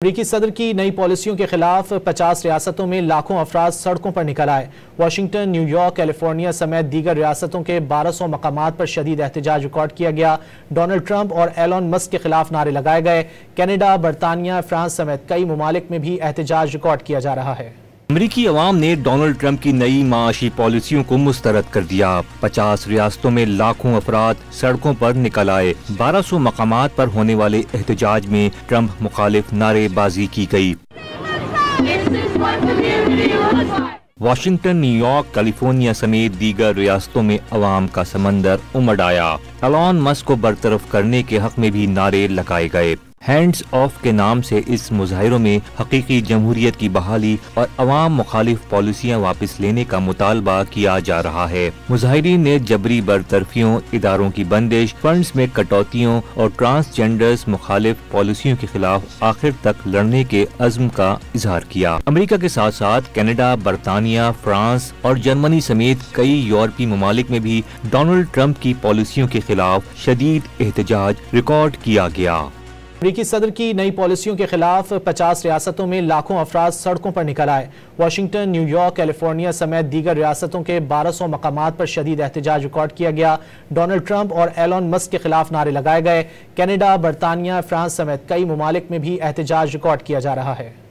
امریکی صدر کی نئی پالیسیوں کے خلاف 50 ریاستوں میں لاکھوں افراد سڑکوں پر نکل آئے۔ واشنگٹن، نیو یارک، کیلیفورنیا سمیت دیگر ریاستوں کے 1200 مقامات پر شدید احتجاج ریکارڈ کیا گیا۔ ڈونلڈ ٹرمپ اور ایلون مسک کے خلاف نعرے لگائے گئے۔ کینیڈا، برطانیہ، فرانس سمیت کئی ممالک میں بھی احتجاج ریکارڈ کیا جا رہا ہے۔ امریکی عوام نے ڈونلڈ ٹرمپ کی نئی معاشی پالیسیوں کو مسترد کر دیا۔ 50 ریاستوں میں لاکھوں افراد سڑکوں پر نکل آئے۔ 1200 مقامات پر ہونے والے احتجاج میں ٹرمپ مخالف نعرے بازی کی گئی۔ واشنگٹن، نیو یارک، کیلیفورنیا سمیت دیگر ریاستوں میں عوام کا سمندر امڑ آیا۔ ایلون مسک کو برطرف کرنے کے حق میں بھی نعرے لگائے گئے۔ ہینڈز آف کے نام سے اس مظاہروں میں حقیقی جمہوریت کی بحالی اور عوام مخالف پالیسیاں واپس لینے کا مطالبہ کیا جا رہا ہے۔ مظاہرین نے جبری برطرفیوں، اداروں کی بندش، فنڈز میں کٹوتیوں اور ٹرانسجینڈرز مخالف پالیسیوں کے خلاف آخر تک لڑنے کے عزم کا اظہار کیا۔ امریکہ کے ساتھ ساتھ کینیڈا، برطانیہ، فرانس اور جرمنی سمیت کئی یورپی ممالک میں بھی ڈونلڈ ٹرمپ کی پالیسیوں کے خلاف شدید احتجاج ریکارڈ کیا گیا۔ امریکی صدر کی نئی پالیسیوں کے خلاف 50 ریاستوں میں لاکھوں افراد سڑکوں پر نکل آئے۔ واشنگٹن، نیو یارک، کیلیفورنیا سمیت دیگر ریاستوں کے 1200 مقامات پر شدید احتجاج ریکارڈ کیا گیا۔ ڈونلڈ ٹرمپ اور ایلون مسک کے خلاف نعرے لگائے گئے۔ کینیڈا، برطانیہ، فرانس سمیت کئی ممالک میں بھی احتجاج ریکارڈ کیا جا رہا ہے۔